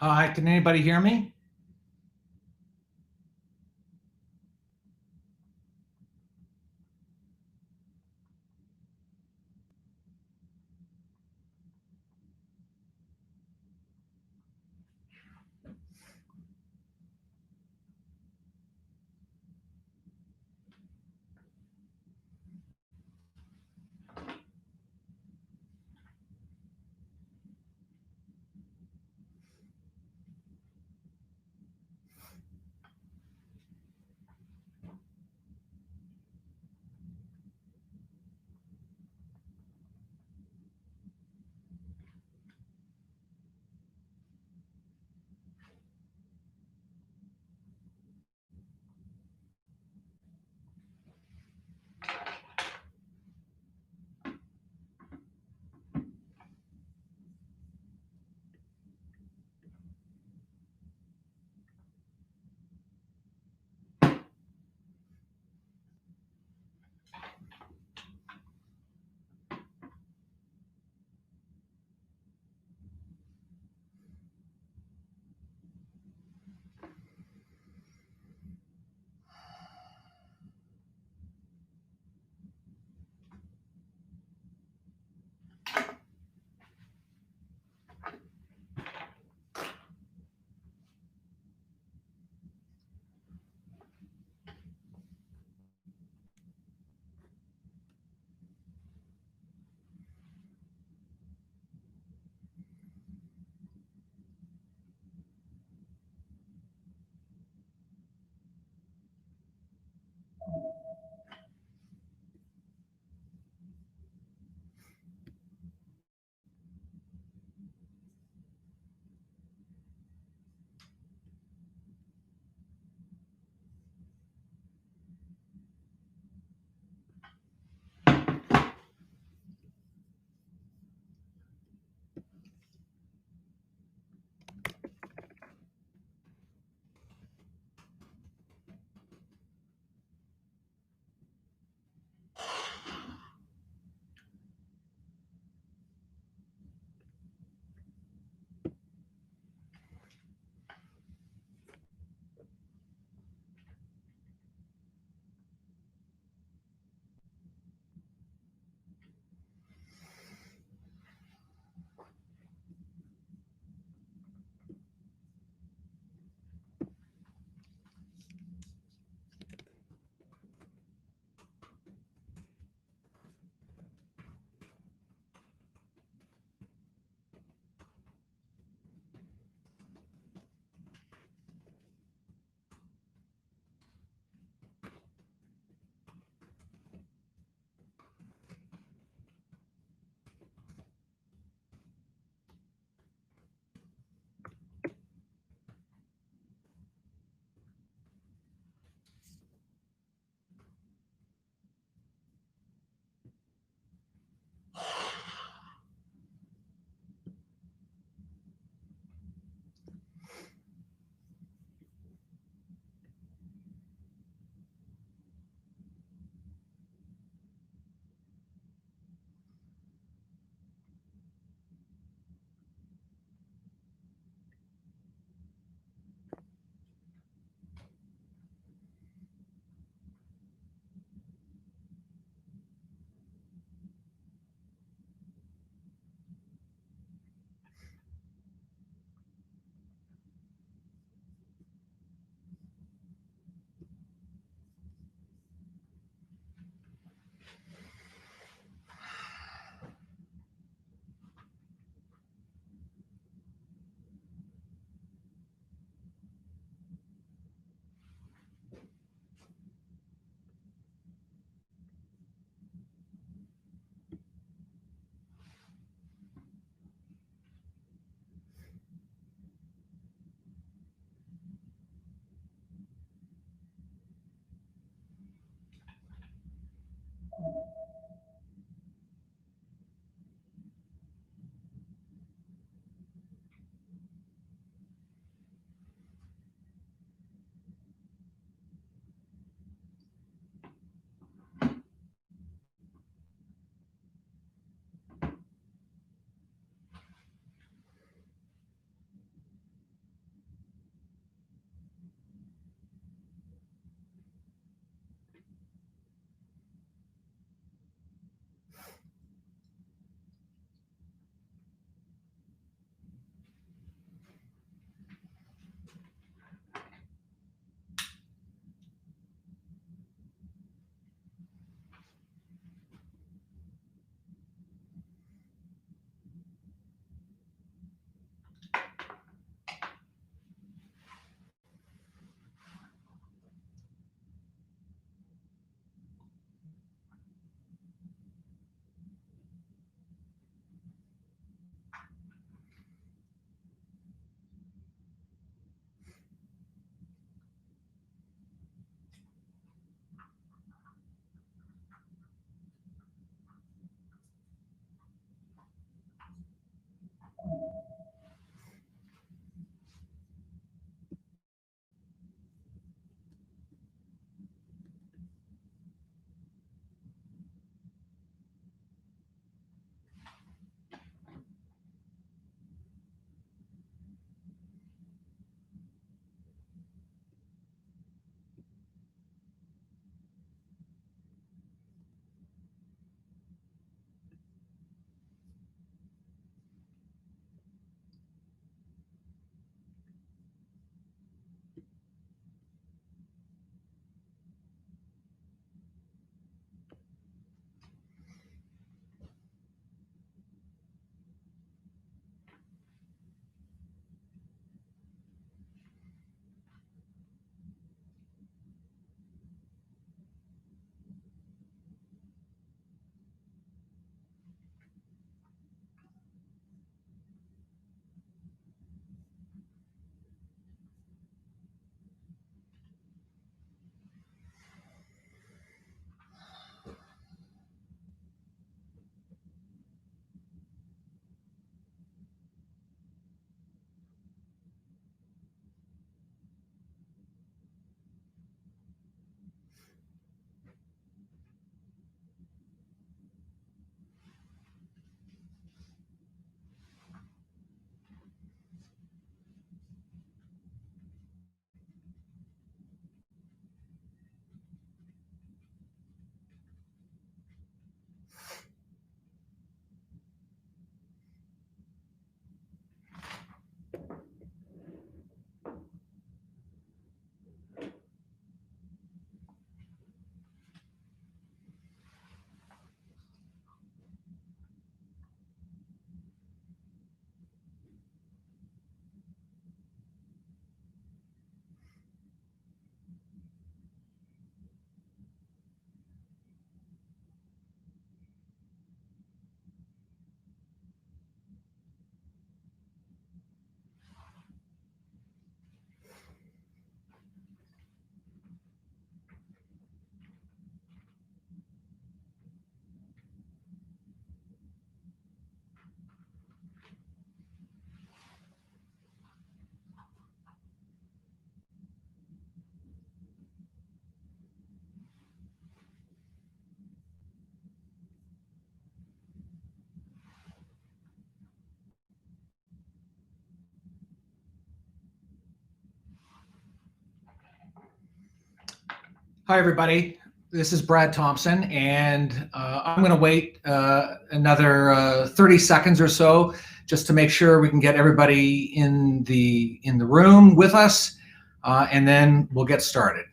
Hi, can anybody hear me? Hi, everybody. This is Brad Thompson, and I'm going to wait another 30 seconds or so just to make sure we can get everybody in the room with us, and then we'll get started.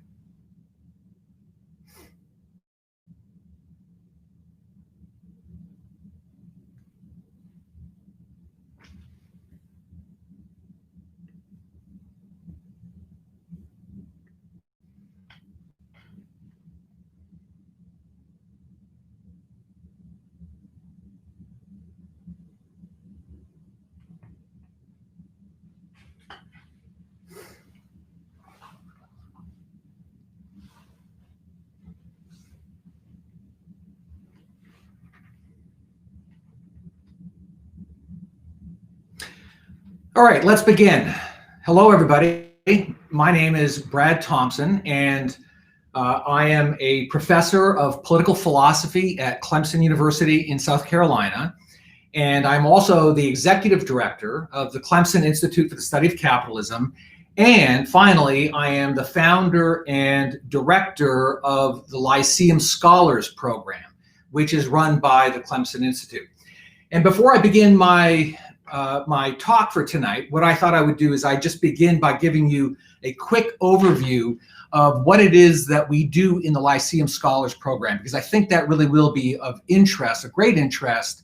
All right, let's begin. Hello, everybody. My name is Brad Thompson, and I am a professor of political philosophy at Clemson University in South Carolina. And I'm also the executive director of the Clemson Institute for the Study of Capitalism. And finally, I am the founder and director of the Lyceum Scholars Program, which is run by the Clemson Institute. And before I begin my talk for tonight, what I thought I would do is I just begin by giving you a quick overview of what it is that we do in the Lyceum Scholars Program, because I think that really will be of interest, a great interest,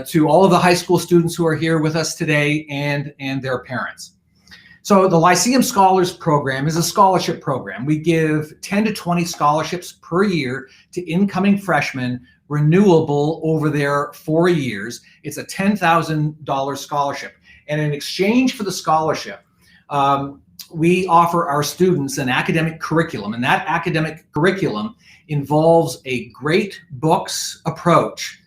to all of the high school students who are here with us today and their parents. So the Lyceum Scholars Program is a scholarship program. We give 10 to 20 scholarships per year to incoming freshmen, renewable over their 4 years. It's a $10,000 scholarship. And in exchange for the scholarship, we offer our students an academic curriculum. And that academic curriculum involves a great books approach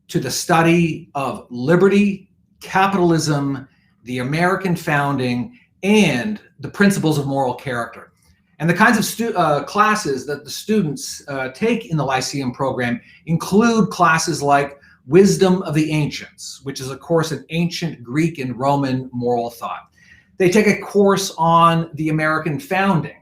to the study of liberty, capitalism, the American founding, and the principles of moral character. And the kinds of classes that the students take in the Lyceum program include classes like Wisdom of the Ancients, which is a course in ancient Greek and Roman moral thought. They take a course on the American founding.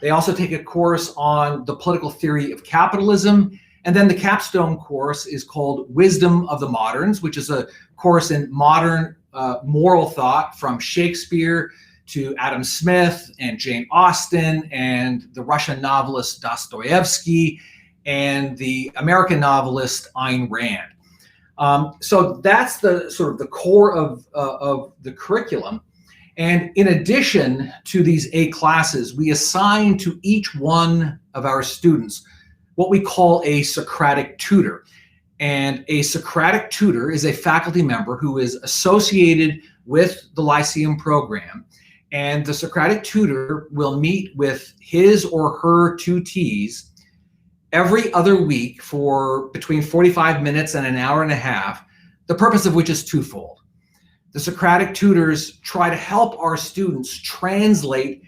They also take a course on the political theory of capitalism. And then the capstone course is called Wisdom of the Moderns, which is a course in modern moral thought from Shakespeare to Adam Smith and Jane Austen and the Russian novelist Dostoevsky and the American novelist Ayn Rand. So that's the sort of the core of the curriculum. And in addition to these 8 classes, we assign to each one of our students what we call a Socratic tutor. And a Socratic tutor is a faculty member who is associated with the Lyceum program. And the Socratic tutor will meet with his or her tutees every other week for between 45 minutes and an hour and a half, the purpose of which is twofold. The Socratic tutors try to help our students translate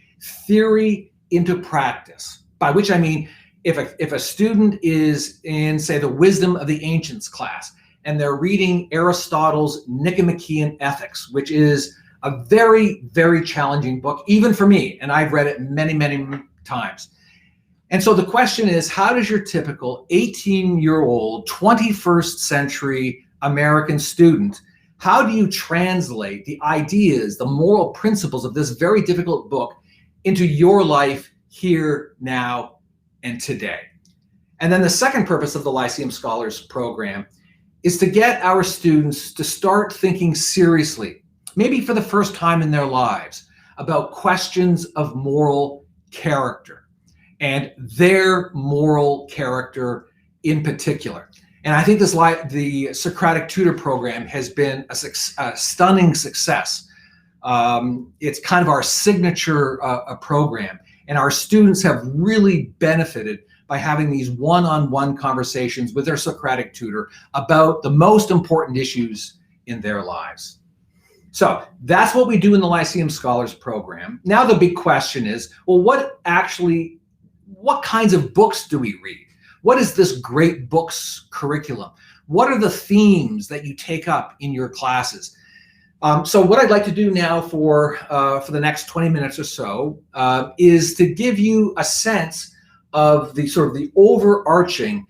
theory into practice, by which I mean if a student is in, say, the Wisdom of the Ancients class, and they're reading Aristotle's Nicomachean Ethics, which is a very, very challenging book, even for me, and I've read it many, many times. And so the question is, how does your typical 18-year-old 21st century American student, how do you translate the ideas, the moral principles of this very difficult book into your life here, now, and today? And then the second purpose of the Lyceum Scholars Program is to get our students to start thinking seriously, maybe for the first time in their lives, about questions of moral character and their moral character in particular. And I think the Socratic Tutor program has been a stunning success. It's kind of our signature program, and our students have really benefited by having these one-on-one conversations with their Socratic tutor about the most important issues in their lives. So that's what we do in the Lyceum Scholars Program. Now the big question is, well, what kinds of books do we read? What is this great books curriculum? What are the themes that you take up in your classes? So what I'd like to do now for the next 20 minutes or so is to give you a sense of the sort of the overarching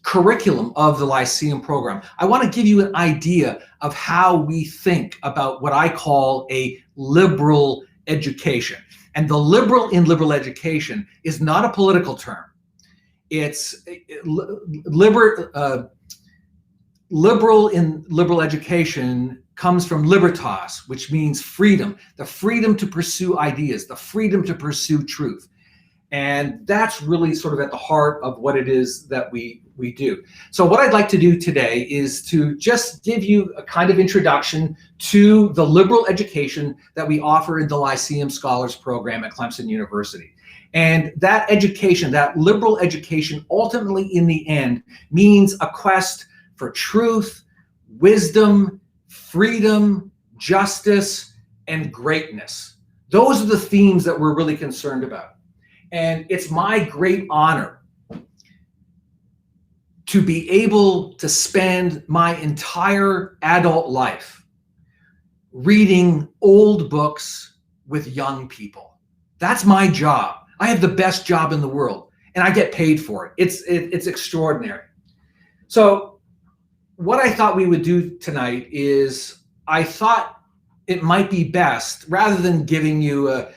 curriculum of the Lyceum program. I want to give you an idea of how we think about what I call a liberal education. And the liberal in liberal education is not a political term. It's liberal in liberal education comes from libertas, which means freedom, the freedom to pursue ideas, the freedom to pursue truth. And that's really sort of at the heart of what it is that we do. So what I'd like to do today is to just give you a kind of introduction to the liberal education that we offer in the Lyceum Scholars Program at Clemson University. And that education, that liberal education, ultimately in the end means a quest for truth, wisdom, freedom, justice, and greatness. Those are the themes that we're really concerned about. And it's my great honor to be able to spend my entire adult life reading old books with young people. That's my job. I have the best job in the world, and I get paid for it. It's extraordinary. So what I thought we would do tonight is I thought it might be best, rather than giving you a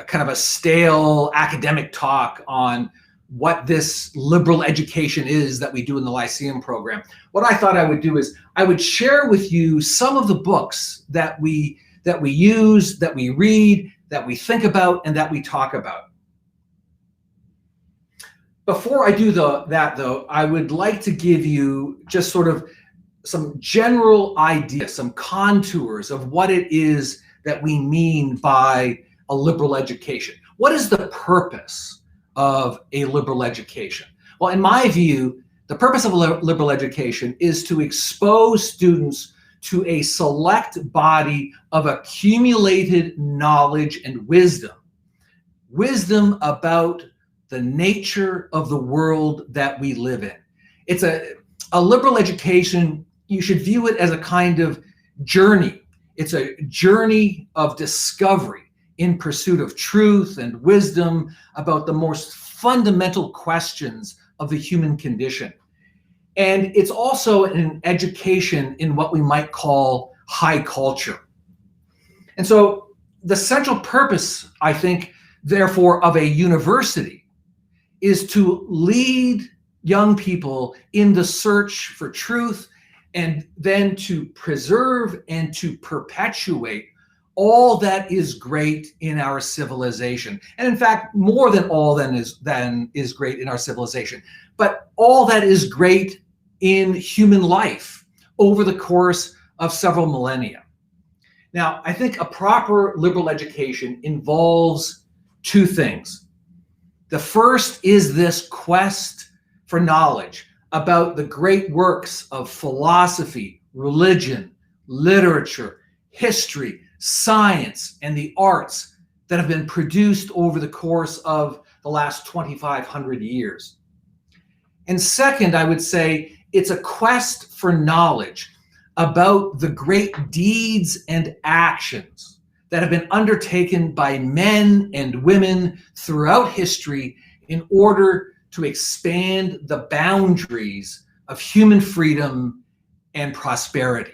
kind of a stale academic talk on what this liberal education is that we do in the Lyceum program. What I thought I would do is I would share with you some of the books that we use, that we read, that we think about, and that we talk about. Before I do that though, I would like to give you just sort of some general ideas, some contours of what it is that we mean by a liberal education. What is the purpose of a liberal education? Well, in my view, the purpose of a liberal education is to expose students to a select body of accumulated knowledge and wisdom. Wisdom about the nature of the world that we live in. It's a liberal education, you should view it as a kind of journey. It's a journey of discovery in pursuit of truth and wisdom about the most fundamental questions of the human condition. And it's also an education in what we might call high culture. And so the central purpose, I think, therefore, of a university is to lead young people in the search for truth, and then to preserve and to perpetuate all that is great in our civilization. And in fact, more than all than is great in our civilization, but all that is great in human life over the course of several millennia. Now, I think a proper liberal education involves two things. The first is this quest for knowledge about the great works of philosophy, religion, literature, history, science, and the arts that have been produced over the course of the last 2,500 years. And second, I would say it's a quest for knowledge about the great deeds and actions that have been undertaken by men and women throughout history in order to expand the boundaries of human freedom and prosperity.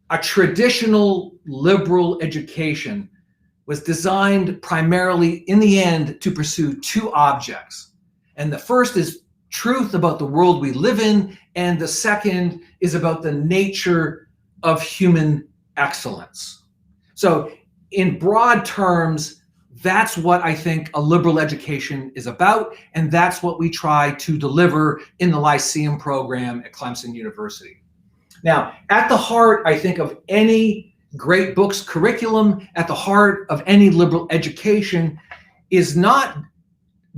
A traditional liberal education was designed primarily, in the end, to pursue two objects. And the first is truth about the world we live in, and the second is about the nature of human excellence. So in broad terms, that's what I think a liberal education is about, and that's what we try to deliver in the Lyceum program at Clemson University. Now, at the heart, I think, of any great book's curriculum, at the heart of any liberal education, is not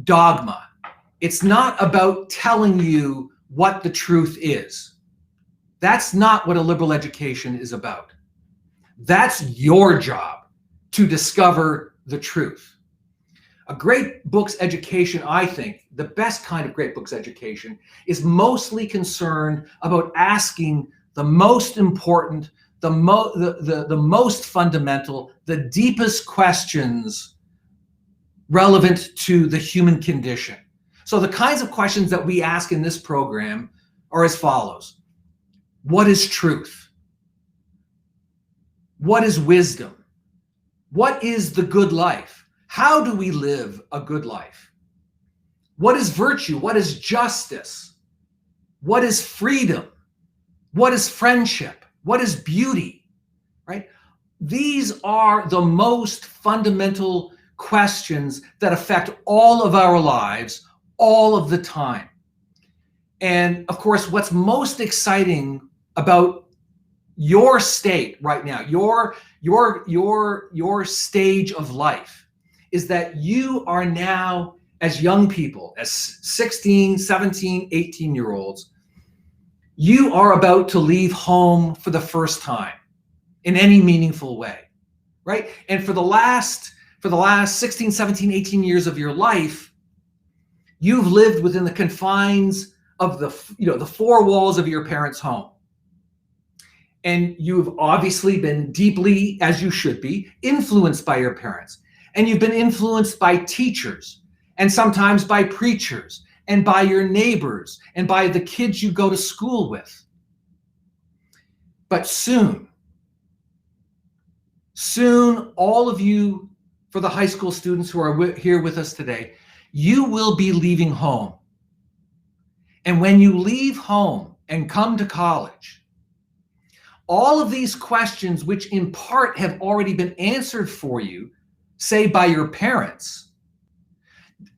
dogma. It's not about telling you what the truth is. That's not what a liberal education is about. That's your job to discover the truth. A great book's education, I think, the best kind of great book's education, is mostly concerned about asking the most important, the most fundamental, the deepest questions relevant to the human condition. So the kinds of questions that we ask in this program are as follows. What is truth? What is wisdom? What is the good life? How do we live a good life? What is virtue? What is justice? What is freedom? What is friendship? What is beauty? Right? These are the most fundamental questions that affect all of our lives all of the time. And of course, what's most exciting about your state right now, your stage of life, is that you are now, as young people, as 16, 17, 18-year-olds, you are about to leave home for the first time in any meaningful way, right? And for the last 16, 17, 18 years of your life, you've lived within the confines of the four walls of your parents' home. And you've obviously been deeply, as you should be, influenced by your parents. And you've been influenced by teachers, and sometimes by preachers, and by your neighbors, and by the kids you go to school with. But soon, all of you, for the high school students who are here with us today, you will be leaving home. And when you leave home and come to college, all of these questions, which in part have already been answered for you, say by your parents,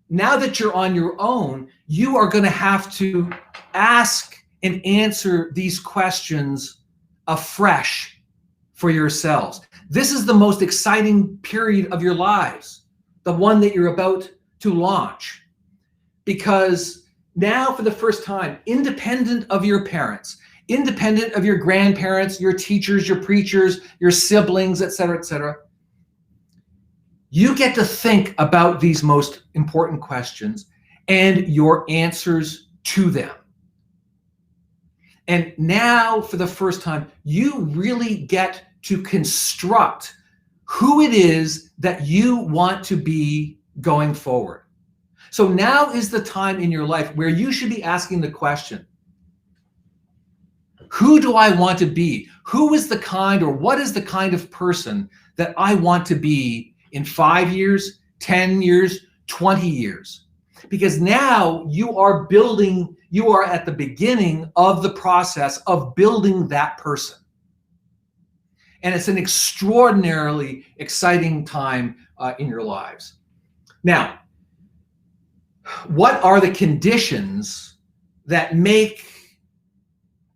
now that you're on your own, you are going to have to ask and answer these questions afresh for yourselves. This is the most exciting period of your lives, the one that you're about to launch, because now for the first time, independent of your parents, independent of your grandparents, your teachers, your preachers, your siblings, et cetera, you get to think about these most important questions and your answers to them. And now, for the first time, you really get to construct who it is that you want to be going forward. So now is the time in your life where you should be asking the question, who do I want to be? Who is the kind, or what is the kind of person that I want to be in 5 years, 10 years, 20 years? Because now you are at the beginning of the process of building that person. And it's an extraordinarily exciting time in your lives. Now, what are the conditions that make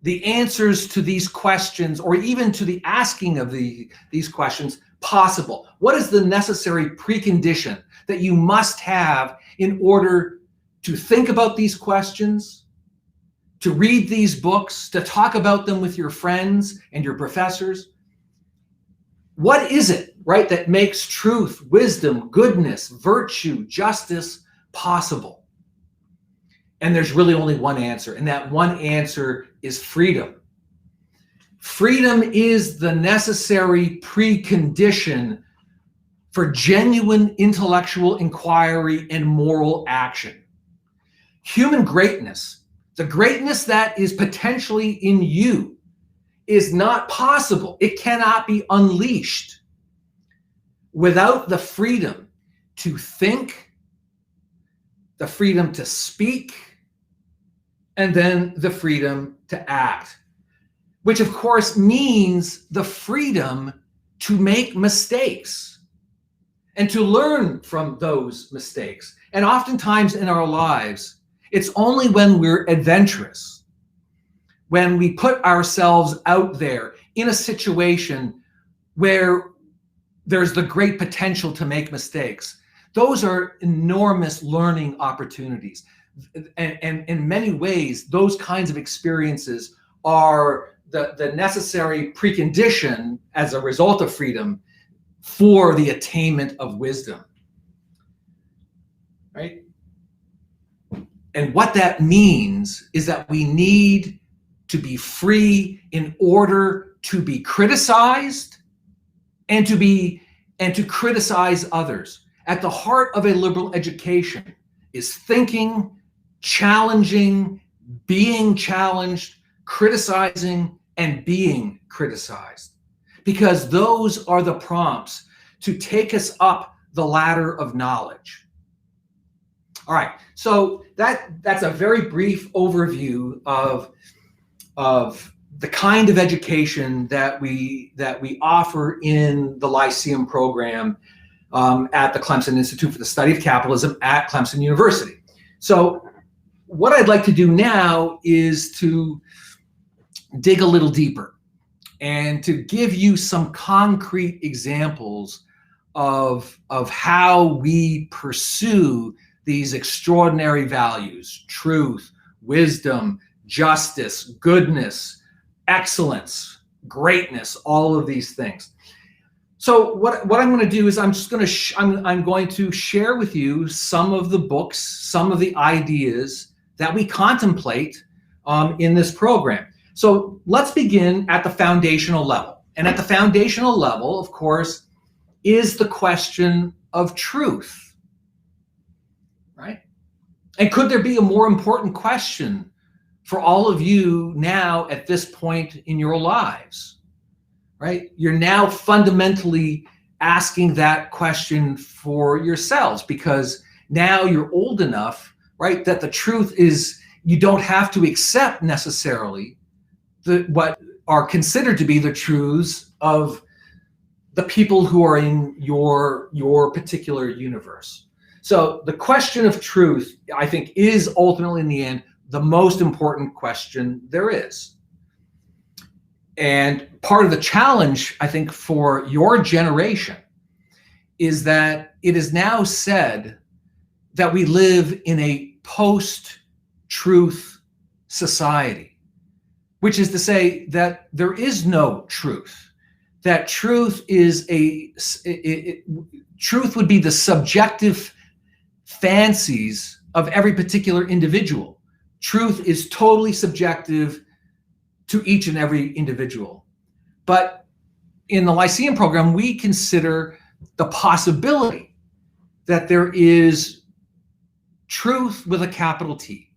the answers to these questions, or even to the asking of these questions, possible? What is the necessary precondition that you must have in order to think about these questions, to read these books, to talk about them with your friends and your professors? What is it, right, that makes truth, wisdom, goodness, virtue, justice possible? And there's really only one answer, and that one answer is freedom. Freedom is the necessary precondition for genuine intellectual inquiry and moral action. Human greatness, the greatness that is potentially in you, is not possible. It cannot be unleashed without the freedom to think, the freedom to speak, and then the freedom to act, which of course means the freedom to make mistakes and to learn from those mistakes. And oftentimes in our lives, it's only when we're adventurous, when we put ourselves out there in a situation where there's the great potential to make mistakes. Those are enormous learning opportunities. And in many ways, those kinds of experiences are the necessary precondition as a result of freedom for the attainment of wisdom, right? And what that means is that we need to be free in order to be criticized and to criticize others. At the heart of a liberal education is thinking, challenging, being challenged, criticizing, and being criticized. Because those are the prompts to take us up the ladder of knowledge. All right, so that's a very brief overview of the kind of education that we offer in the Lyceum program at the Clemson Institute for the Study of Capitalism at Clemson University. So what I'd like to do now is to dig a little deeper and to give you some concrete examples of how we pursue these extraordinary values: truth, wisdom, justice, goodness, excellence, greatness, all of these things. So what I'm going to do is I'm going to share with you some of the books, some of the ideas that we contemplate in this program. So let's begin at the foundational level. And at the foundational level, of course, is the question of truth, right? And could there be a more important question for all of you now at this point in your lives, right? You're now fundamentally asking that question for yourselves, because now you're old enough, right, that the truth is you don't have to accept necessarily what are considered to be the truths of the people who are in your particular universe. So the question of truth, I think, is ultimately in the end the most important question there is. And part of the challenge, I think, for your generation is that it is now said that we live in a post-truth society, which is to say that there is no truth. That truth is truth would be the subjective fancies of every particular individual. Truth is totally subjective to each and every individual. But in the Lyceum program, we consider the possibility that there is truth with a capital T.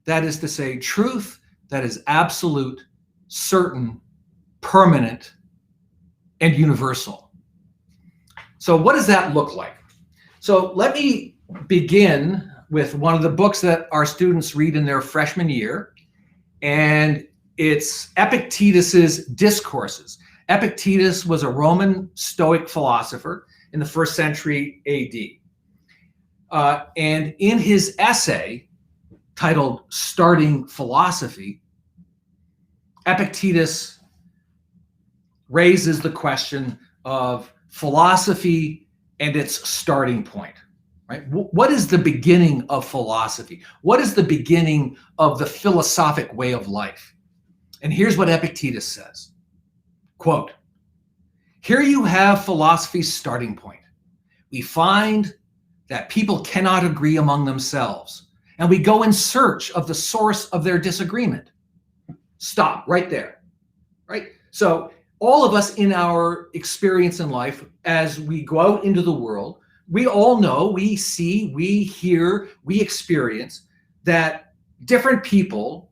That is to say, truth that is absolute, certain, permanent, and universal. So what does that look like? So let me begin with one of the books that our students read in their freshman year, and it's Epictetus's Discourses. Epictetus was a Roman Stoic philosopher in the 1st century AD. And in his essay titled Starting Philosophy, Epictetus raises the question of philosophy and its starting point, right? What is the beginning of philosophy? What is the beginning of the philosophic way of life? And here's what Epictetus says, quote, "Here you have philosophy's starting point. We find that people cannot agree among themselves, and we go in search of the source of their disagreement." Stop right there, right? So all of us in our experience in life, as we go out into the world, we all know, we see, we hear, we experience that different people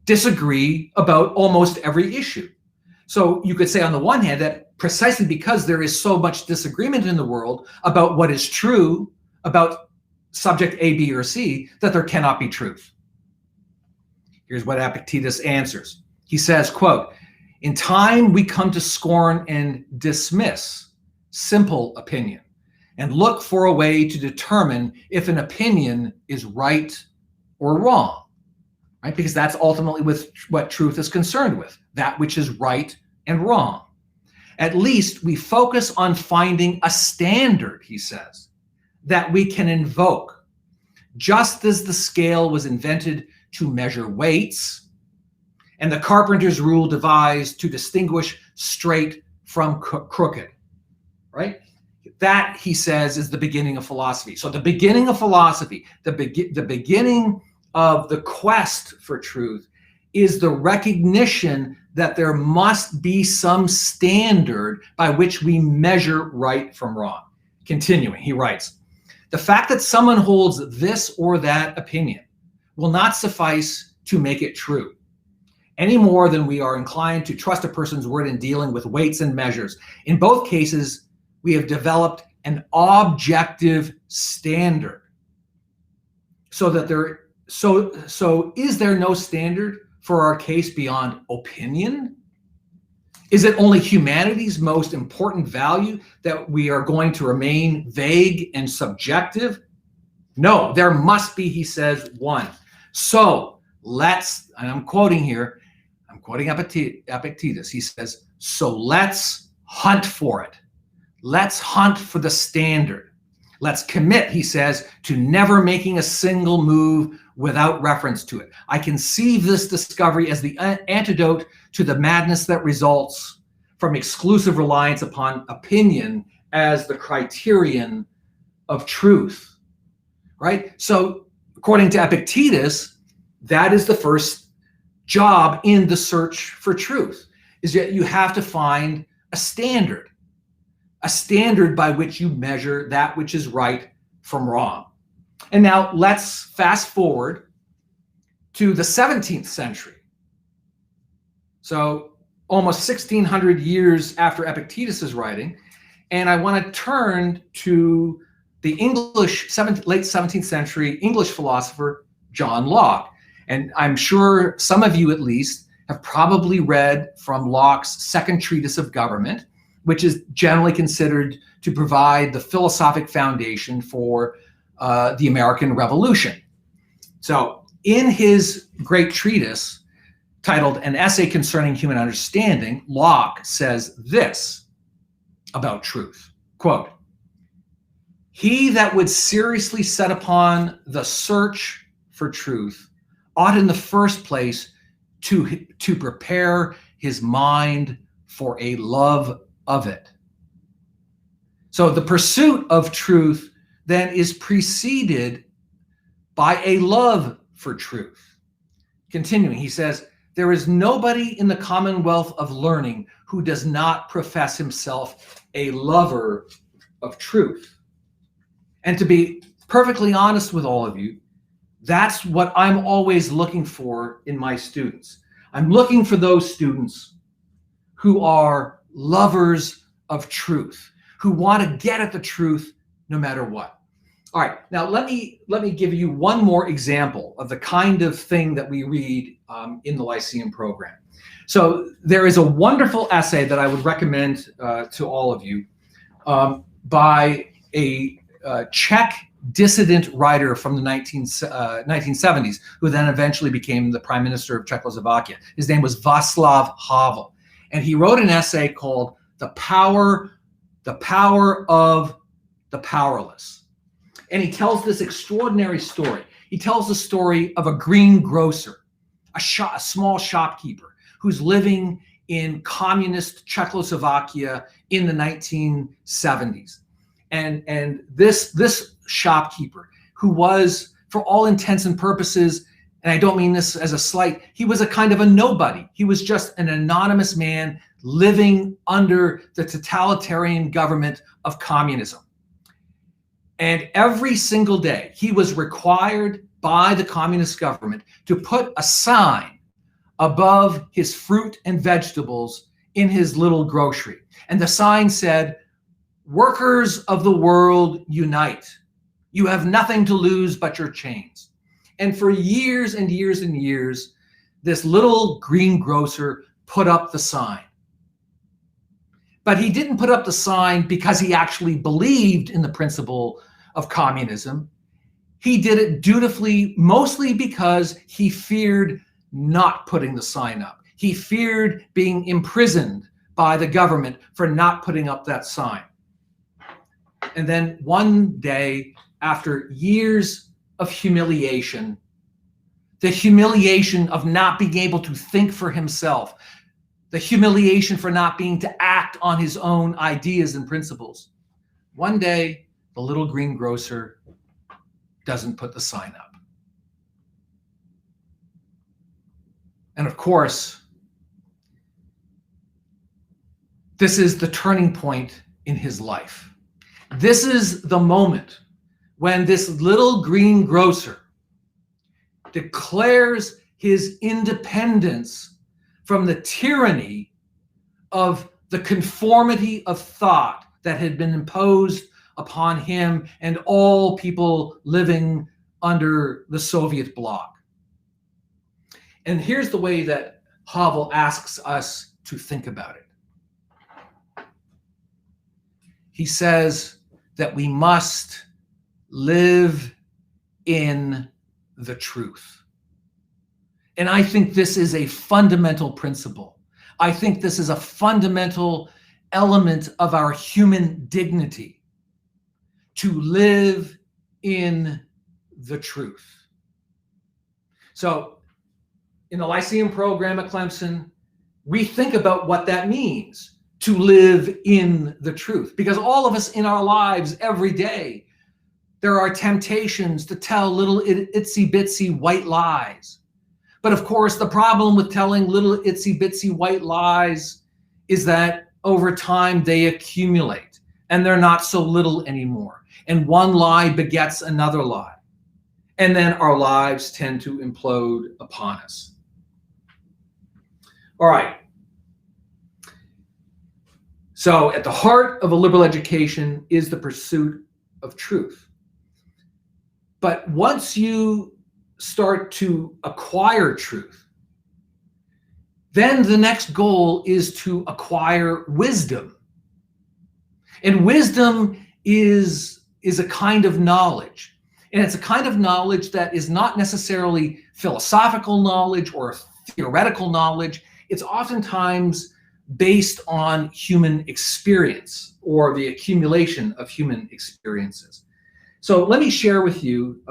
disagree about almost every issue. So you could say on the one hand that precisely because there is so much disagreement in the world about what is true about subject A, B, or C, that there cannot be truth. Here's what Epictetus answers. He says, quote, "In time we come to scorn and dismiss simple opinion and look for a way to determine if an opinion is right or wrong," right? Because that's ultimately what truth is concerned with, that which is right and wrong. "At least we focus on finding a standard," he says, "that we can invoke, just as the scale was invented to measure weights, and the carpenter's rule devised to distinguish straight from crooked," right? That, he says, is the beginning of philosophy. So the beginning of philosophy, the beginning of the quest for truth, is the recognition that there must be some standard by which we measure right from wrong. Continuing, he writes, the fact that someone holds this or that opinion will not suffice to make it true, any more than we are inclined to trust a person's word in dealing with weights and measures. In both cases, we have developed an objective standard. So is there no standard for our case beyond opinion? Is it only humanity's most important value that we are going to remain vague and subjective? No, there must be, he says, one. So let's, and I'm quoting here, I'm quoting Epictetus. He says, so let's hunt for it. Let's hunt for the standard. Let's commit, he says, to never making a single move without reference to it. I conceive this discovery as the antidote to the madness that results from exclusive reliance upon opinion as the criterion of truth, right? So according to Epictetus, that is the first job in the search for truth, is that you have to find a standard by which you measure that which is right from wrong. And now let's fast forward to the 17th century. So almost 1600 years after Epictetus's writing, and I want to turn to the late 17th century English philosopher, John Locke. And I'm sure some of you at least have probably read from Locke's second treatise of government, which is generally considered to provide the philosophic foundation for the American Revolution. So in his great treatise titled An Essay Concerning Human Understanding, Locke says this about truth, quote, he that would seriously set upon the search for truth ought in the first place to prepare his mind for a love of it. So the pursuit of truth then is preceded by a love for truth. Continuing, he says, there is nobody in the commonwealth of learning who does not profess himself a lover of truth. And to be perfectly honest with all of you, that's what I'm always looking for in my students. I'm looking for those students who are lovers of truth, who want to get at the truth no matter what. All right, now let me give you one more example of the kind of thing that we read in the Lyceum program. So there is a wonderful essay that I would recommend to all of you by a Czech dissident writer from the 1970s, who then eventually became the prime minister of Czechoslovakia. His name was Vaclav Havel. And he wrote an essay called The Power of the Powerless. And he tells this extraordinary story. He tells the story of a greengrocer, a small shopkeeper who's living in communist Czechoslovakia in the 1970s. And this shopkeeper, who was, for all intents and purposes, and I don't mean this as a slight, he was a kind of a nobody. He was just an anonymous man living under the totalitarian government of communism. And every single day, he was required by the communist government to put a sign above his fruit and vegetables in his little grocery. And the sign said, "Workers of the world, unite. You have nothing to lose but your chains." And for years and years and years, this little greengrocer put up the sign. But he didn't put up the sign because he actually believed in the principle of communism. He did it dutifully, mostly because he feared not putting the sign up. He feared being imprisoned by the government for not putting up that sign. And then one day, after years of humiliation, the humiliation of not being able to think for himself, the humiliation for not being to act on his own ideas and principles, one day, the little greengrocer doesn't put the sign up. And of course, this is the turning point in his life. This is the moment when this little green grocer declares his independence from the tyranny of the conformity of thought that had been imposed upon him and all people living under the Soviet bloc. And here's the way that Havel asks us to think about it. He says that we must live in the truth. And I think this is a fundamental principle. I think this is a fundamental element of our human dignity, to live in the truth. So in the Lyceum program at Clemson, we think about what that means, to live in the truth. Because all of us in our lives every day, there are temptations to tell little itsy bitsy white lies. But of course, the problem with telling little itsy bitsy white lies is that over time they accumulate and they're not so little anymore. And one lie begets another lie. And then our lives tend to implode upon us. All right. So at the heart of a liberal education is the pursuit of truth. But once you start to acquire truth, then the next goal is to acquire wisdom. And wisdom is a kind of knowledge. And it's a kind of knowledge that is not necessarily philosophical knowledge or theoretical knowledge. It's oftentimes based on human experience or the accumulation of human experiences. So let me share with you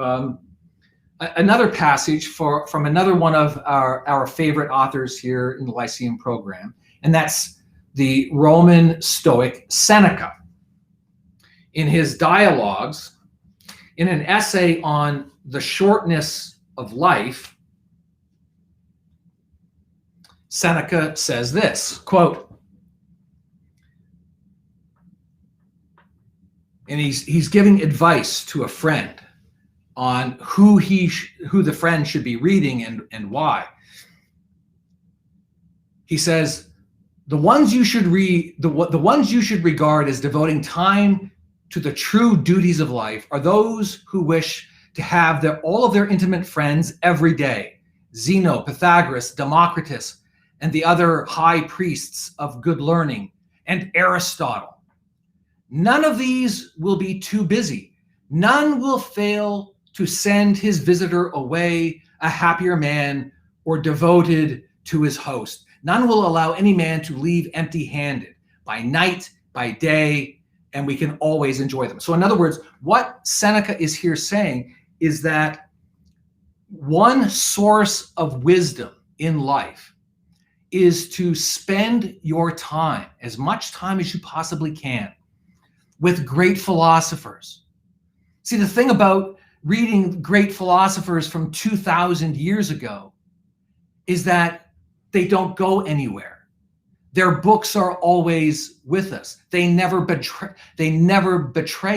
another passage from another one of our favorite authors here in the Lyceum program, and that's the Roman Stoic Seneca. In his dialogues, in an essay on the shortness of life, Seneca says this, quote, and he's giving advice to a friend on who the friend should be reading and why. He says, the ones you should read, the ones you should regard as devoting time to the true duties of life are those who wish to have all of their intimate friends every day. Zeno, Pythagoras, Democritus, and the other high priests of good learning, and Aristotle. None of these will be too busy. None will fail to send his visitor away a happier man or devoted to his host. None will allow any man to leave empty-handed by night, by day, and we can always enjoy them. So in other words, what Seneca is here saying is that one source of wisdom in life is to spend your time, as much time as you possibly can, with great philosophers. See, the thing about reading great philosophers from 2,000 years ago is that they don't go anywhere. Their books are always with us. They never betray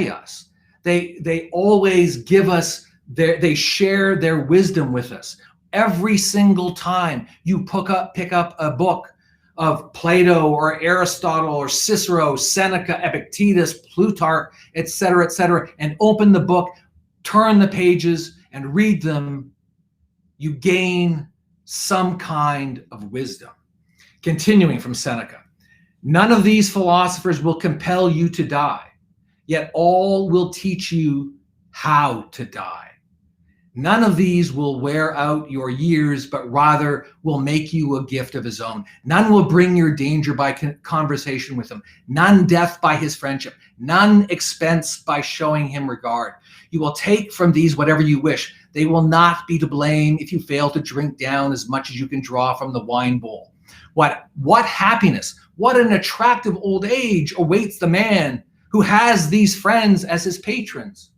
us. They always give us they share their wisdom with us. Every single time you pick up a book of Plato or Aristotle or Cicero, Seneca, Epictetus, Plutarch, etc., and open the book, turn the pages and read them, you gain some kind of wisdom. Continuing from Seneca, none of these philosophers will compel you to die, yet all will teach you how to die. None of these will wear out your years, but rather will make you a gift of his own. None will bring your danger by conversation with him. None death by his friendship. None expense by showing him regard. You will take from these whatever you wish. They will not be to blame if you fail to drink down as much as you can draw from the wine bowl. What happiness, what an attractive old age awaits the man who has these friends as his patrons.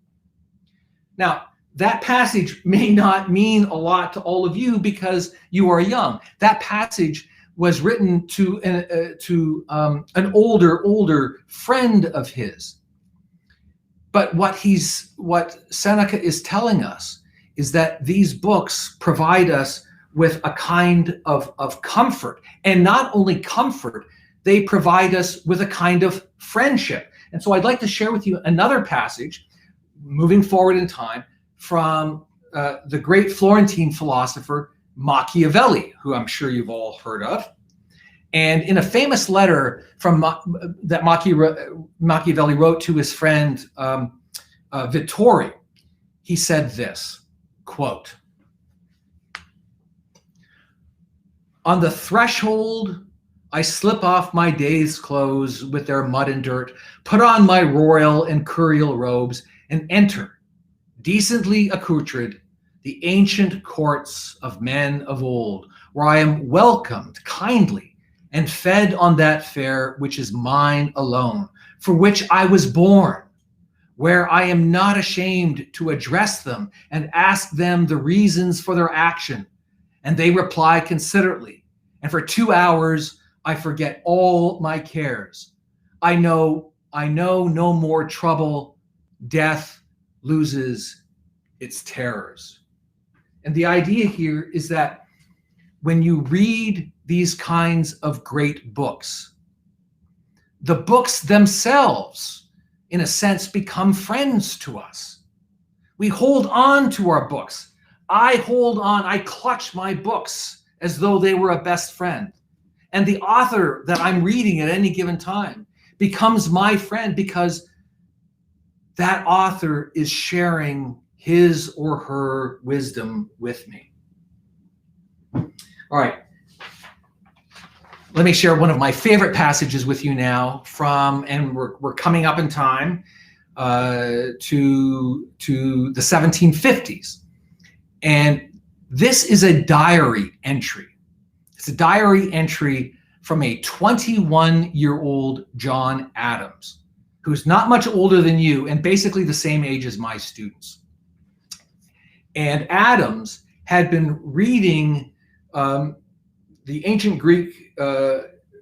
Now, that passage may not mean a lot to all of you because you are young. That passage was written to an older friend of his. But what Seneca is telling us is that these books provide us with a kind of comfort, and not only comfort, they provide us with a kind of friendship. And so I'd like to share with you another passage, moving forward in time, from the great Florentine philosopher Machiavelli, who I'm sure you've all heard of. And in a famous letter that Machiavelli wrote to his friend Vittori, he said this, quote, "On the threshold, I slip off my day's clothes with their mud and dirt, put on my royal and curriel robes, and enter, decently accoutred, the ancient courts of men of old, where I am welcomed kindly and fed on that fare which is mine alone, for which I was born, where I am not ashamed to address them and ask them the reasons for their action, and they reply considerately, and for 2 hours I forget all my cares. I know no more trouble. Death loses its terrors." And the idea here is that when you read these kinds of great books, the books themselves, in a sense, become friends to us. We hold on to our books. I hold on, I clutch my books as though they were a best friend. And the author that I'm reading at any given time becomes my friend because that author is sharing his or her wisdom with me. All right. Let me share one of my favorite passages with you now and we're coming up in time to the 1750s. And this is a diary entry. It's a diary entry from a 21-year-old John Adams, who's not much older than you and basically the same age as my students. And Adams had been reading the ancient Greek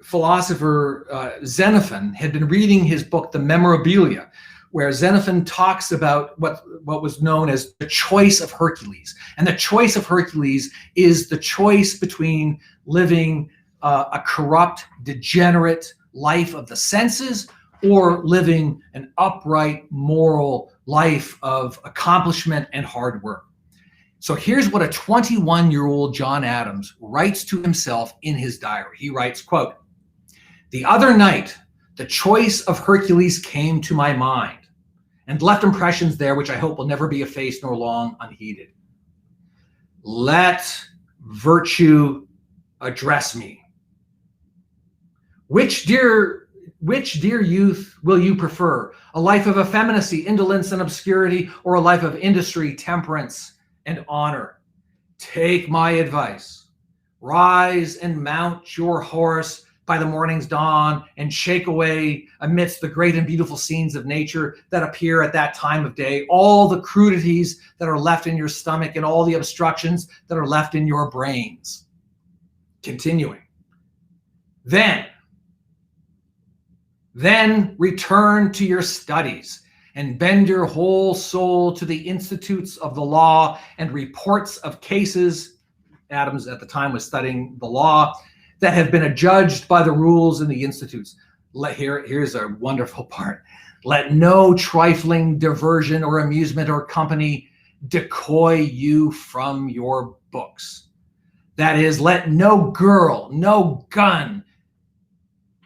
philosopher Xenophon, had been reading his book, The Memorabilia, where Xenophon talks about what was known as the choice of Hercules. And the choice of Hercules is the choice between living a corrupt, degenerate life of the senses or living an upright, moral life of accomplishment and hard work. So here's what a 21-year-old John Adams writes to himself in his diary. He writes, quote, "The other night, the choice of Hercules came to my mind and left impressions there which I hope will never be effaced nor long unheeded. Let virtue address me. Which dear youth will you prefer? A life of effeminacy, indolence, and obscurity, or a life of industry, temperance, and honor? Take my advice. Rise and mount your horse by the morning's dawn and shake away amidst the great and beautiful scenes of nature that appear at that time of day all the crudities that are left in your stomach and all the obstructions that are left in your brains." Continuing. Then return to your studies and bend your whole soul to the institutes of the law and reports of cases. Adams at the time was studying the law that have been adjudged by the rules in the institutes. Here's a wonderful part. Let no trifling diversion or amusement or company decoy you from your books. That is, let no girl, no gun,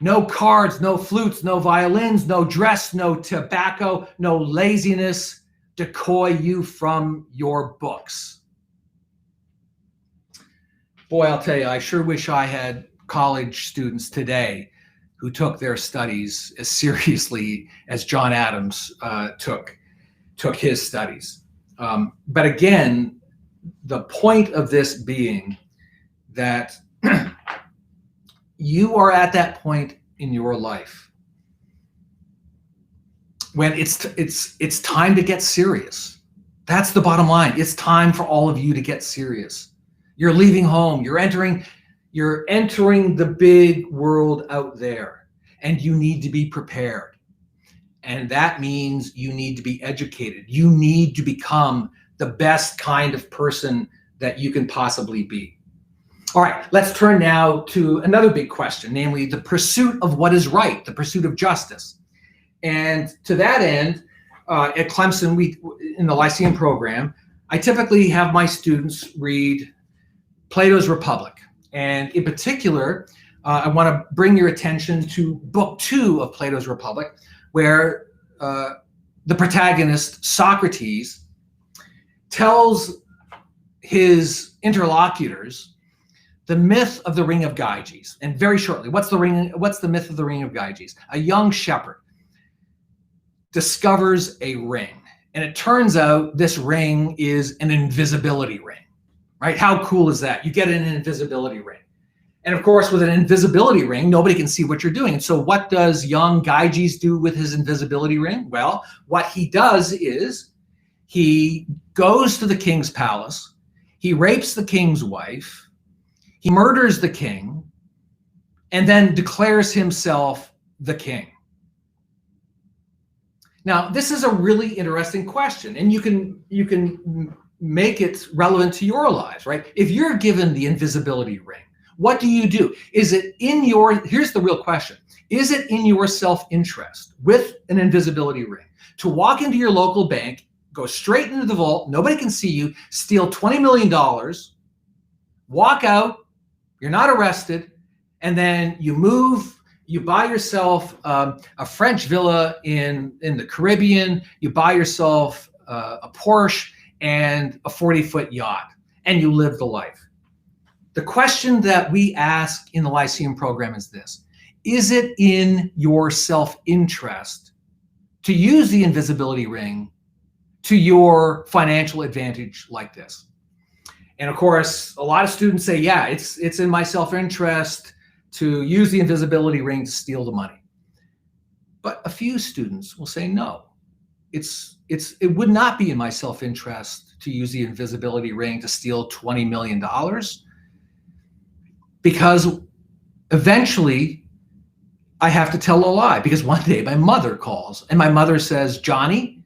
no cards, no flutes, no violins, no dress, no tobacco, no laziness decoy you from your books. Boy, I'll tell you, I sure wish I had college students today who took their studies as seriously as John Adams took his studies. But again, the point of this being that you are at that point in your life when it's time to get serious. That's the bottom line. It's time for all of you to get serious. You're leaving home. You're entering the big world out there, and you need to be prepared. And that means you need to be educated. You need to become the best kind of person that you can possibly be. All right, let's turn now to another big question, namely the pursuit of what is right, the pursuit of justice. And to that end, at Clemson, in the Lyceum program, I typically have my students read Plato's Republic. And in particular, I want to bring your attention to Book 2 of Plato's Republic, where the protagonist, Socrates, tells his interlocutors the myth of the ring of Gyges. And very shortly, what's the myth of the ring of Gyges? A young shepherd discovers a ring. And it turns out this ring is an invisibility ring, right? How cool is that? You get an invisibility ring. And of course, with an invisibility ring, nobody can see what you're doing. And so what does young Gyges do with his invisibility ring? Well, what he does is he goes to the king's palace, he rapes the king's wife, he murders the king, and then declares himself the king. Now, this is a really interesting question, and you can make it relevant to your lives, right? If you're given the invisibility ring, what do you do? Is it in your, here's the real question, is it in your self-interest with an invisibility ring to walk into your local bank, go straight into the vault, nobody can see you, steal $20 million, walk out, you're not arrested, and then you move, you buy yourself a French villa in the Caribbean, you buy yourself a Porsche and a 40-foot yacht, and you live the life. The question that we ask in the Lyceum program is this: is it in your self-interest to use the invisibility ring to your financial advantage like this? And of course, a lot of students say, yeah, it's in my self-interest to use the invisibility ring to steal the money. But a few students will say, no, it would not be in my self-interest to use the invisibility ring to steal $20 million, because eventually I have to tell a lie, because one day my mother calls and my mother says, Johnny,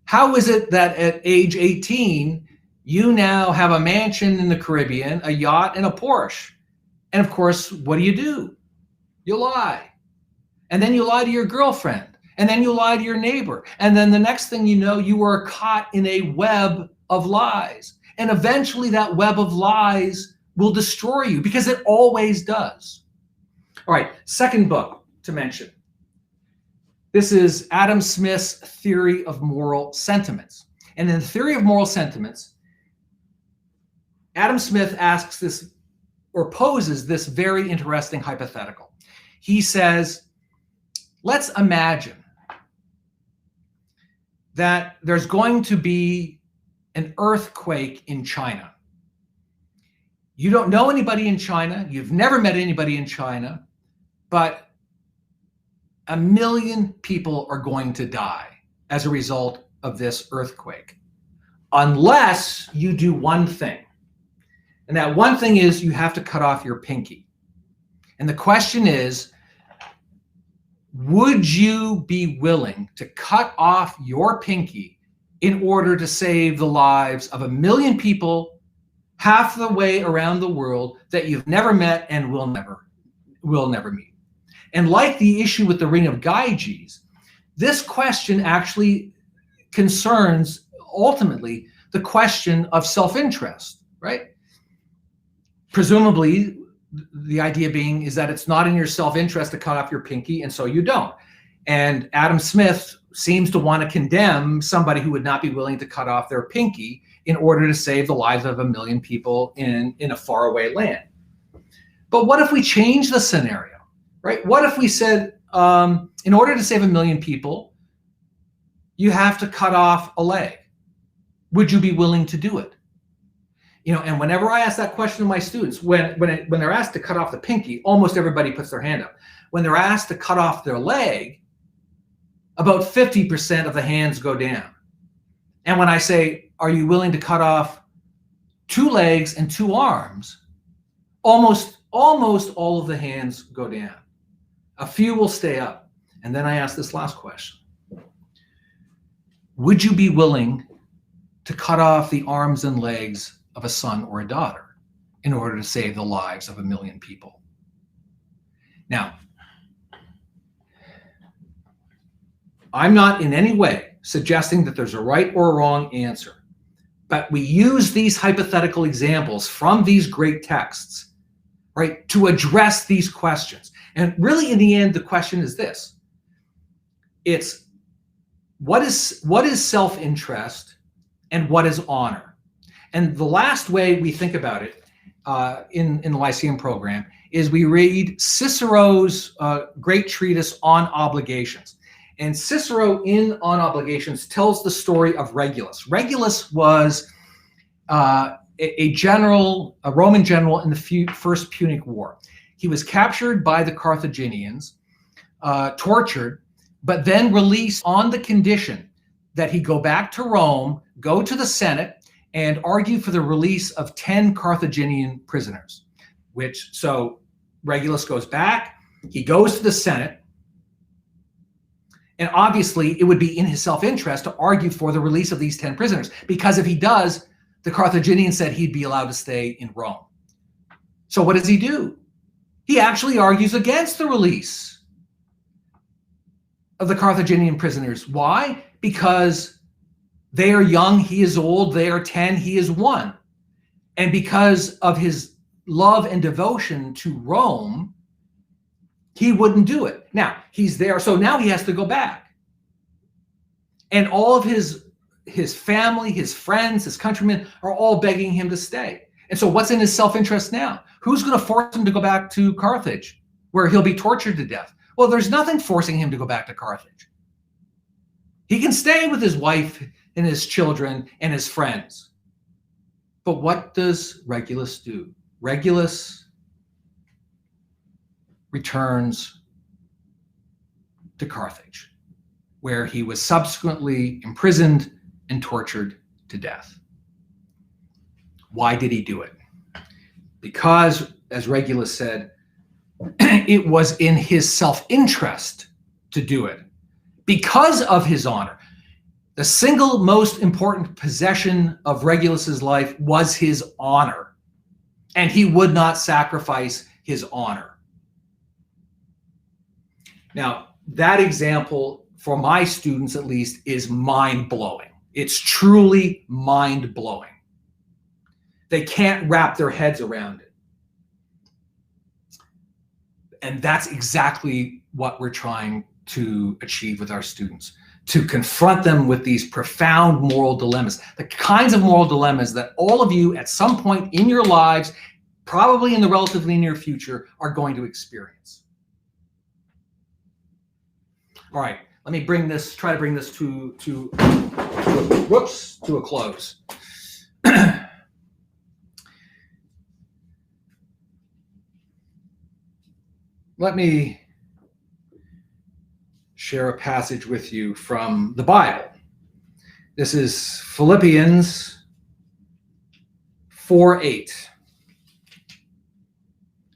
how is it that at age 18, you now have a mansion in the Caribbean, a yacht, and a Porsche? And of course, what do? You lie. And then you lie to your girlfriend. And then you lie to your neighbor. And then the next thing you know, you are caught in a web of lies. And eventually that web of lies will destroy you, because it always does. All right, second book to mention. This is Adam Smith's Theory of Moral Sentiments. And in the Theory of Moral Sentiments, Adam Smith asks this, or poses this very interesting hypothetical. He says, let's imagine that there's going to be an earthquake in China. You don't know anybody in China, you've never met anybody in China, but 1 million people are going to die as a result of this earthquake, unless you do one thing. And that one thing is you have to cut off your pinky. And the question is, would you be willing to cut off your pinky in order to save the lives of 1 million people half the way around the world that you've never met and will never meet? And like the issue with the ring of Gyges, this question actually concerns ultimately the question of self-interest, right? Presumably, the idea being is that it's not in your self-interest to cut off your pinky, and so you don't. And Adam Smith seems to want to condemn somebody who would not be willing to cut off their pinky in order to save the lives of 1 million people in a faraway land. But what if we change the scenario, right? What if we said, in order to save 1 million people, you have to cut off a leg? Would you be willing to do it? You know, and whenever I ask that question to my students, when they're asked to cut off the pinky, almost everybody puts their hand up. When they're asked to cut off their leg, about 50% of the hands go down. And when I say, are you willing to cut off 2 legs and 2 arms, almost all of the hands go down. A few will stay up. And then I ask this last question. Would you be willing to cut off the arms and legs of a son or a daughter in order to save the lives of 1 million people? Now, I'm not in any way suggesting that there's a right or a wrong answer, but we use these hypothetical examples from these great texts, right, to address these questions. And really, in the end, the question is this. It's what is self-interest and what is honor? And the last way we think about it in the Lyceum program is we read Cicero's great treatise on obligations. And Cicero in On Obligations tells the story of Regulus. Regulus was a general, a Roman general in the First Punic War. He was captured by the Carthaginians, tortured, but then released on the condition that he go back to Rome, go to the Senate, and argue for the release of 10 Carthaginian prisoners. So Regulus goes back, he goes to the Senate, and obviously it would be in his self-interest to argue for the release of these 10 prisoners, because if he does, the Carthaginians said he'd be allowed to stay in Rome. So what does he do? He actually argues against the release of the Carthaginian prisoners. Why? Because they are young, he is old, they are 10, he is 1. And because of his love and devotion to Rome, he wouldn't do it. Now, he's there, so now he has to go back. And all of his family, his friends, his countrymen are all begging him to stay. And so what's in his self-interest now? Who's going to force him to go back to Carthage, where he'll be tortured to death? Well, there's nothing forcing him to go back to Carthage. He can stay with his wife and his children and his friends. But what does Regulus do? Regulus returns to Carthage, where he was subsequently imprisoned and tortured to death. Why did he do it? Because, as Regulus said, it was in his self-interest to do it. Because of his honor. The single most important possession of Regulus's life was his honor, and he would not sacrifice his honor. Now, that example, for my students at least, is mind-blowing. It's truly mind-blowing. They can't wrap their heads around it. And that's exactly what we're trying to achieve with our students, to confront them with these profound moral dilemmas, the kinds of moral dilemmas that all of you at some point in your lives, probably in the relatively near future, are going to experience. All right, let me try to bring this to a close. Let me share a passage with you from the Bible. This is Philippians 4:8.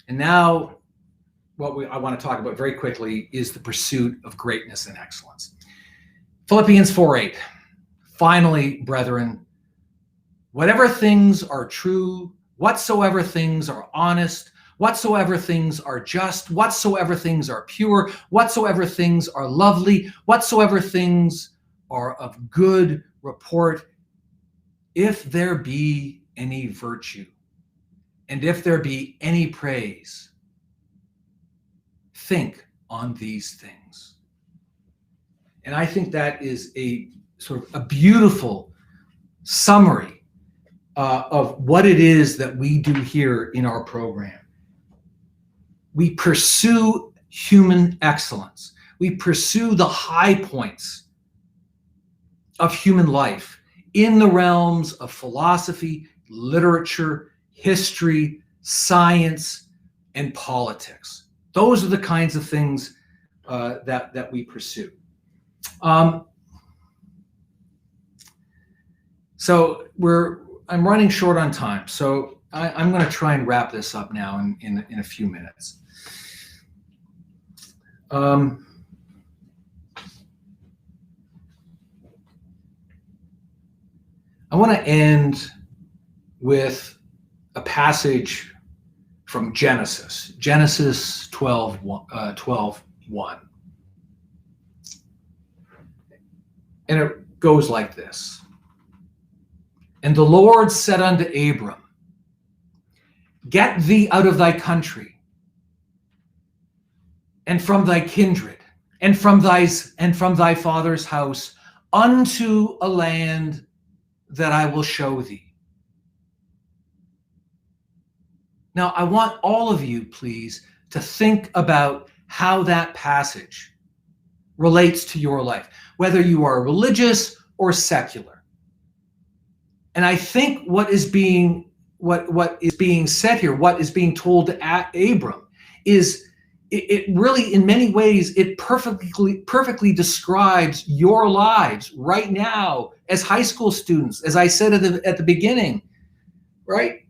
And now I want to talk about very quickly is the pursuit of greatness and excellence. Philippians 4:8. Finally, brethren, whatever things are true, whatsoever things are honest, whatsoever things are just, whatsoever things are pure, whatsoever things are lovely, whatsoever things are of good report, if there be any virtue, and if there be any praise, think on these things. And I think that is a sort of a beautiful summary of what it is that we do here in our program. We pursue human excellence. We pursue the high points of human life in the realms of philosophy, literature, history, science, and politics. Those are the kinds of things that we pursue. So I'm running short on time, so I'm going to try and wrap this up now in a few minutes. I want to end with a passage from Genesis 12:1. And it goes like this. And the Lord said unto Abram, get thee out of thy country, and from thy kindred, and from thy father's house, unto a land that I will show thee. Now, I want all of you, please, to think about how that passage relates to your life, whether you are religious or secular. And I think what is being said here, what is being told to Abram, is it really, in many ways, it perfectly describes your lives right now as high school students. As I said at the beginning, right?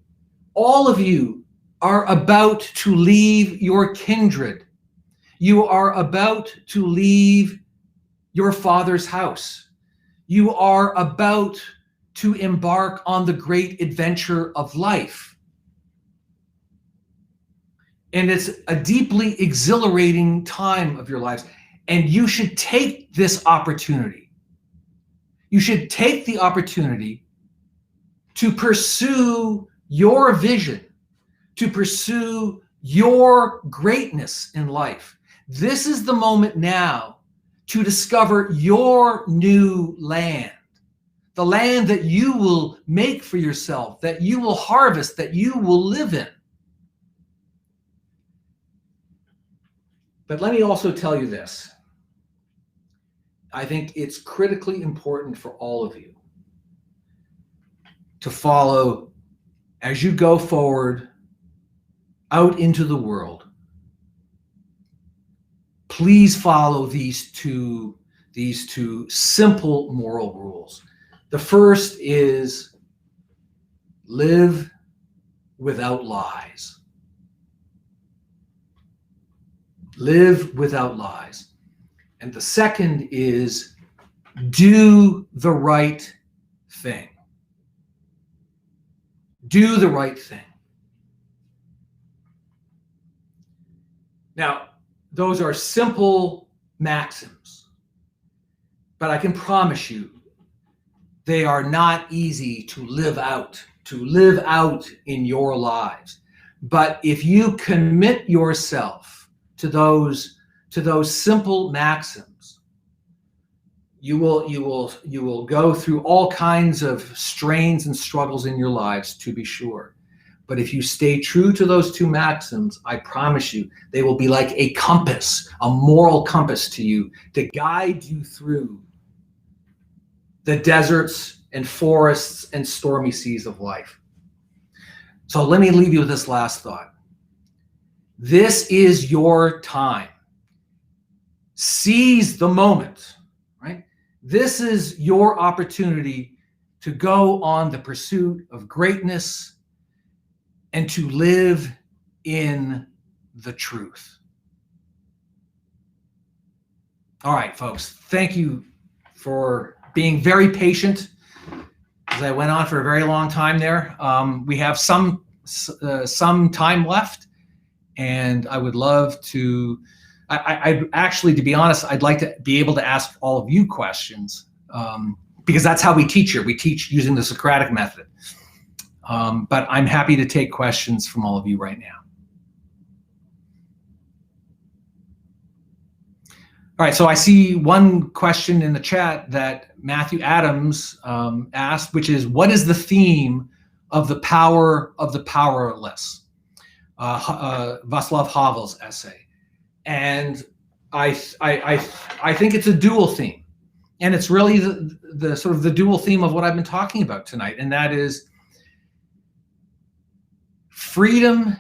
All of you are about to leave your kindred. You are about to leave your father's house. You are about to embark on the great adventure of life. And it's a deeply exhilarating time of your lives. And you should take this opportunity. You should take the opportunity to pursue your vision, to pursue your greatness in life. This is the moment now to discover your new land, the land that you will make for yourself, that you will harvest, that you will live in. But let me also tell you this. I think it's critically important for all of you to follow, as you go forward out into the world, please follow these two simple moral rules. The first is live without lies. Live without lies. And the second is do the right thing. Do the right thing. Now, those are simple maxims, but I can promise you they are not easy to live out in your lives. But if you commit yourself to those simple maxims, you will go through all kinds of strains and struggles in your lives, to be sure. But if you stay true to those two maxims, I promise you, they will be like a compass, a moral compass to you, to guide you through the deserts and forests and stormy seas of life. So let me leave you with this last thought. This is your time. Seize the moment, right? This is your opportunity to go on the pursuit of greatness and to live in the truth. All right, folks, thank you for being very patient as I went on for a very long time there. We have some time left, and I would love to, I actually, to be honest, I'd like to be able to ask all of you questions, because that's how we teach here. We teach using the Socratic method. But I'm happy to take questions from all of you right now. All right, so I see one question in the chat that Matthew Adams asked, which is, what is the theme of the power of the powerless? Vaclav Havel's essay. And I think it's a dual theme. And it's really the sort of the dual theme of what I've been talking about tonight. And that is, freedom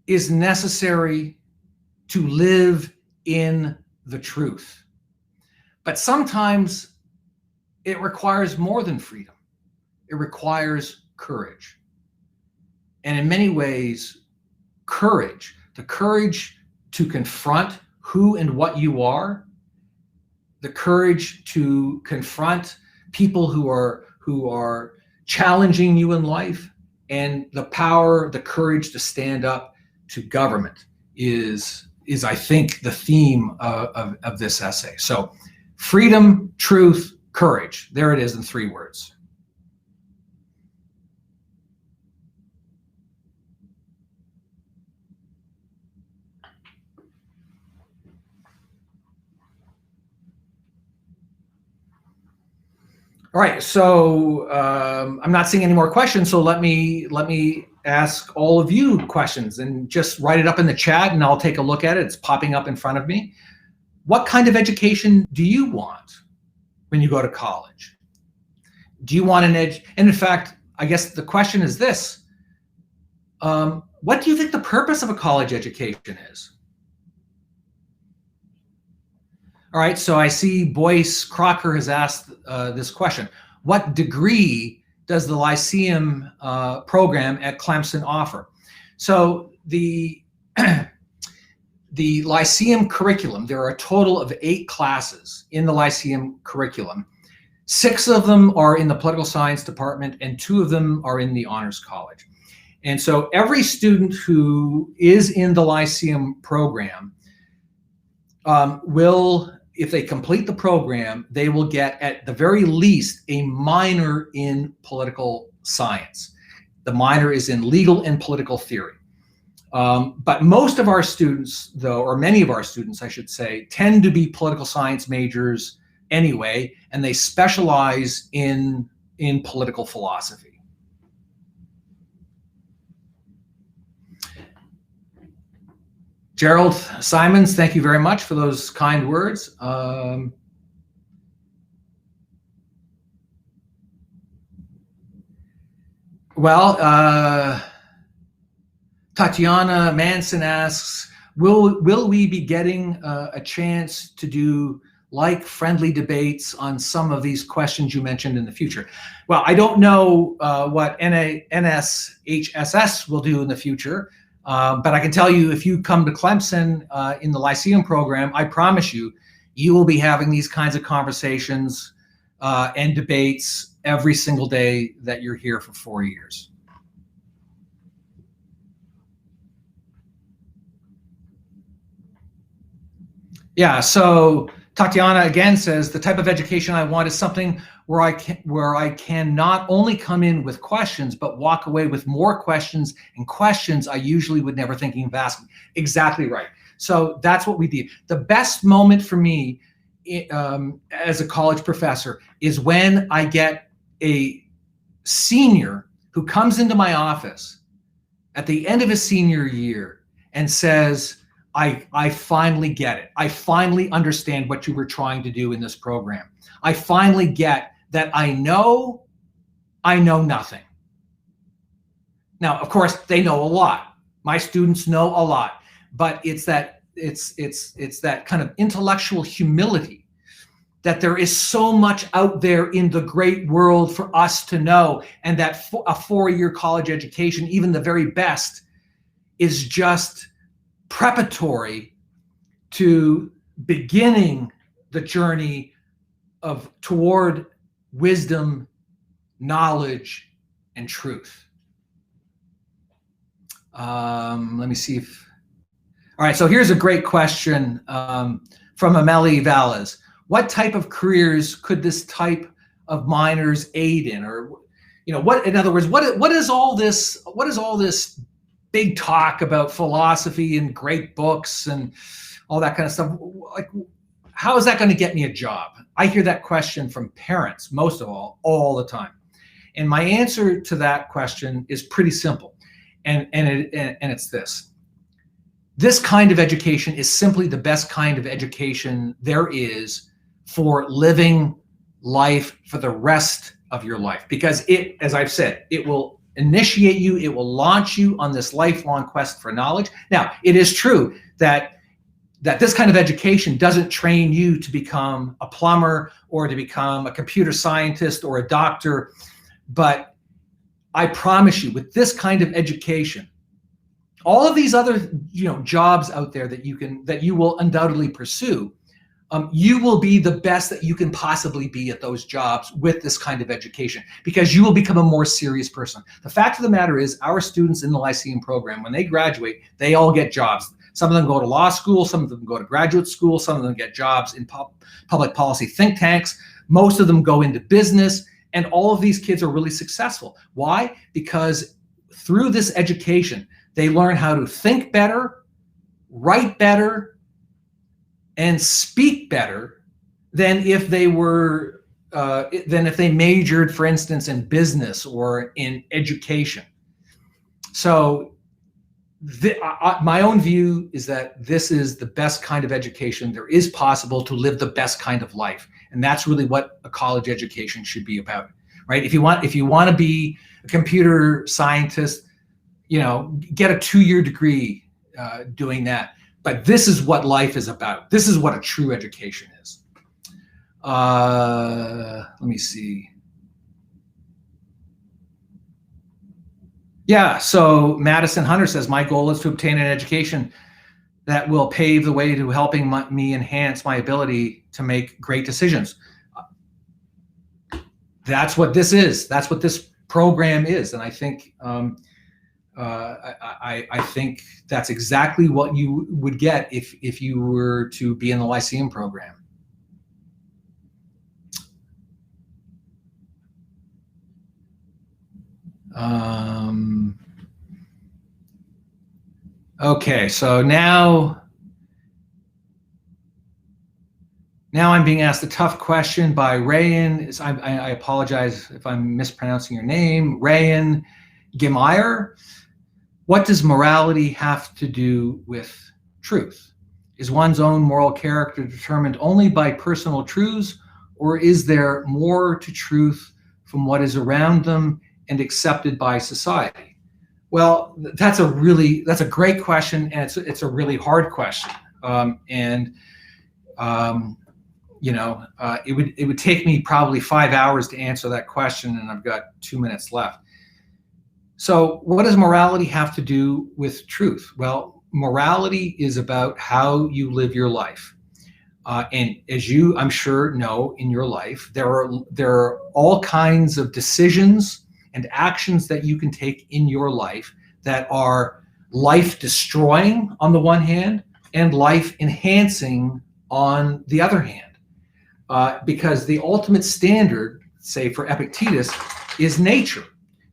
is necessary to live in the truth. But sometimes it requires more than freedom. It requires courage. And in many ways, courage, the courage to confront who and what you are, the courage to confront people who who are challenging you in life, and the power, the courage to stand up to government is I think the theme of this essay. So freedom, truth, courage. There it is in 3 words. All right, so I'm not seeing any more questions, so let me ask all of you questions, and just write it up in the chat and I'll take a look at it. It's popping up in front of me. What kind of education do you want when you go to college? Do you want and in fact, I guess the question is this: what do you think the purpose of a college education is? All right, so I see Boyce Crocker has asked this question. What degree does the Lyceum program at Clemson offer? So the Lyceum curriculum, there are a total of 8 classes in the Lyceum curriculum. 6 of them are in the political science department and 2 of them are in the honors college. And so every student who is in the Lyceum program will, if they complete the program, they will get at the very least a minor in political science. The minor is in legal and political theory. But most of our students, though, or many of our students, I should say, tend to be political science majors anyway, and they specialize in political philosophy. Gerald Simons, thank you very much for those kind words. Tatiana Manson asks, will we be getting a chance to do like friendly debates on some of these questions you mentioned in the future? Well, I don't know what NSHSS will do in the future. But I can tell you, if you come to Clemson in the Lyceum program, I promise you, you will be having these kinds of conversations and debates every single day that you're here for 4 years. Yeah, so Tatiana again says, the type of education I want is something where I can not only come in with questions, but walk away with more questions, and questions I usually would never think of asking. Exactly right. So that's what we do. The best moment for me as a college professor is when I get a senior who comes into my office at the end of his senior year and says, I finally get it. I finally understand what you were trying to do in this program. I finally get that I know nothing. Now, of course, they know a lot. My students know a lot, but it's that kind of intellectual humility that there is so much out there in the great world for us to know, and that a 4-year college education, even the very best, is just preparatory to beginning the journey toward wisdom, knowledge, and truth. Let me see if, all right, so here's a great question from Amelie Valles. What type of careers could this type of minors aid in? Or, what, in other words, what is all this big talk about philosophy and great books and all that kind of stuff? Like, how is that going to get me a job? I hear that question from parents, most of all the time. And my answer to that question is pretty simple. And it's this. This kind of education is simply the best kind of education there is for living life for the rest of your life. Because it, as I've said, it will initiate you, it will launch you on this lifelong quest for knowledge. Now, it is true that this kind of education doesn't train you to become a plumber or to become a computer scientist or a doctor, but I promise you, with this kind of education, all of these other jobs out there that you will undoubtedly pursue you will be the best that you can possibly be at those jobs with this kind of education, because you will become a more serious person. The fact of the matter is, our students in the Lyceum program, when they graduate, they all get jobs. Some of them go to law school, some of them go to graduate school, some of them get jobs in public policy think tanks, most of them go into business, and all of these kids are really successful. Why? Because through this education, they learn how to think better, write better, and speak better than if they were than if they majored, for instance, in business or in education. So my own view is that this is the best kind of education there is possible to live the best kind of life, and that's really what a college education should be about, right? If you want to be a computer scientist, get a 2-year degree doing that. But this is what life is about. This is what a true education is. Let me see. Yeah, so Madison Hunter says, my goal is to obtain an education that will pave the way to helping me enhance my ability to make great decisions. That's what this is. That's what this program is. And I think I think that's exactly what you would get if you were to be in the Lyceum program. Okay, so now I'm being asked a tough question by Rayan. I apologize if I'm mispronouncing your name. Rayan Gimeyer. What does morality have to do with truth? Is one's own moral character determined only by personal truths, or is there more to truth from what is around them and accepted by society? Well, that's a great question, and it's a really hard question. It would take me probably 5 hours to answer that question, and I've got 2 minutes left. So what does morality have to do with truth? Well, morality is about how you live your life. And as you, I'm sure, know in your life, there are all kinds of decisions and actions that you can take in your life that are life-destroying on the one hand and life-enhancing on the other hand. Because the ultimate standard, say for Epictetus, is nature.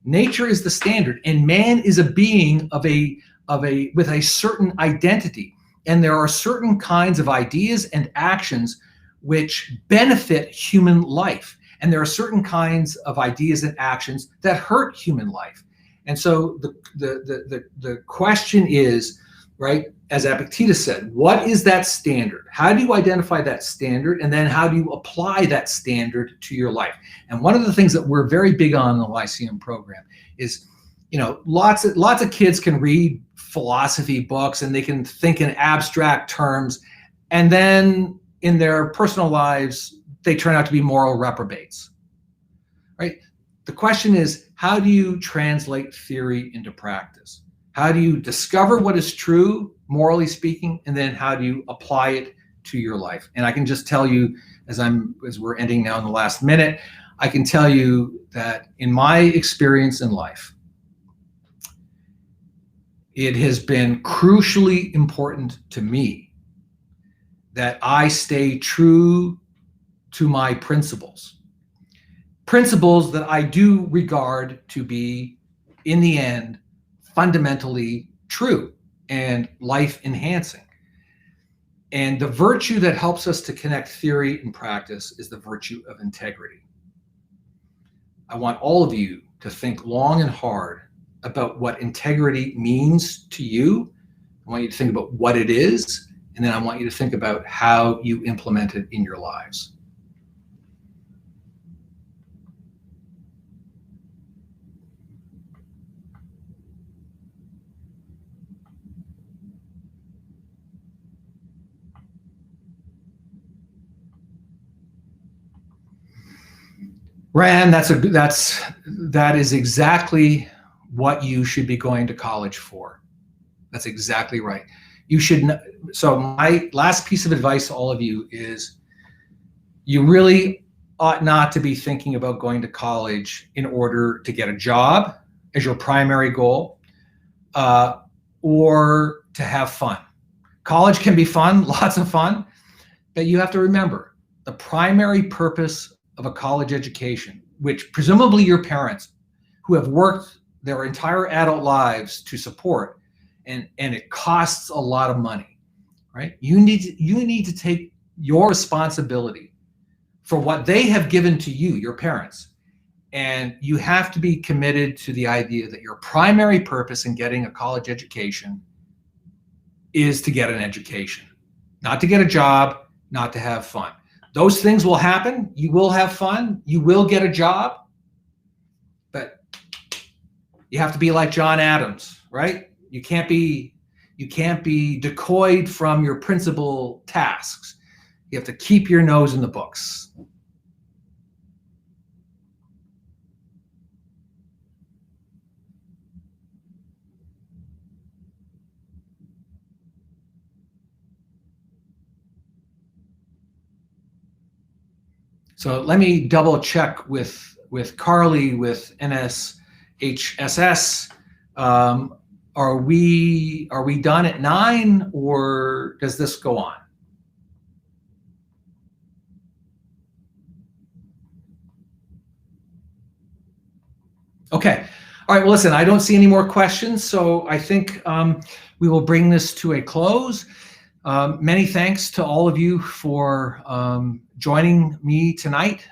Nature is the standard, and man is a being with a certain identity. And there are certain kinds of ideas and actions which benefit human life. And there are certain kinds of ideas and actions that hurt human life. And so the question is, right, as Epictetus said, what is that standard? How do you identify that standard? And then how do you apply that standard to your life? And one of the things that we're very big on in the Lyceum program is, lots of kids can read philosophy books and they can think in abstract terms, and then in their personal lives, they turn out to be moral reprobates, right? The question is, how do you translate theory into practice? How do you discover what is true, morally speaking, and then how do you apply it to your life? And I can just tell you, as we're ending now in the last minute, I can tell you that in my experience in life, it has been crucially important to me that I stay true to my principles that I do regard to be, in the end, fundamentally true and life-enhancing. And the virtue that helps us to connect theory and practice is the virtue of integrity. I want all of you to think long and hard about what integrity means to you. I want you to think about what it is, and then I want you to think about how you implement it in your lives. Rand, that is exactly what you should be going to college for. That's exactly right. You should. So my last piece of advice to all of you is, you really ought not to be thinking about going to college in order to get a job as your primary goal, or to have fun. College can be fun, lots of fun, but you have to remember the primary purpose of a college education, which presumably your parents, who have worked their entire adult lives to support, and it costs a lot of money, right? You need to take your responsibility for what they have given to you, your parents, and you have to be committed to the idea that your primary purpose in getting a college education is to get an education, not to get a job, not to have fun. Those things will happen. You will have fun. You will get a job, but you have to be like John Adams, right? You can't be decoyed from your principal tasks. You have to keep your nose in the books. So let me double check with Carly with NSHSS. Are we done at 9, or does this go on? Okay. All right. Well, listen, I don't see any more questions, so I think we will bring this to a close. Many thanks to all of you for joining me tonight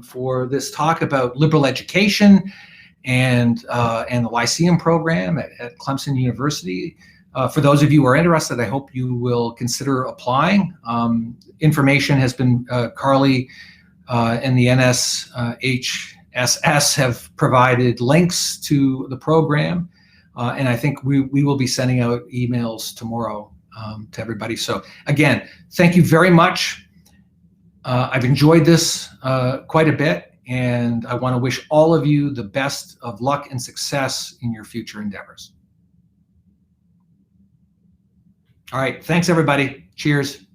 for this talk about liberal education and the Lyceum program at Clemson University. For those of you who are interested, I hope you will consider applying. Information has been, Carly and the NSHSS have provided links to the program, and I think we will be sending out emails tomorrow to everybody. So again, thank you very much. I've enjoyed this quite a bit, and I want to wish all of you the best of luck and success in your future endeavors. All right, thanks everybody. Cheers.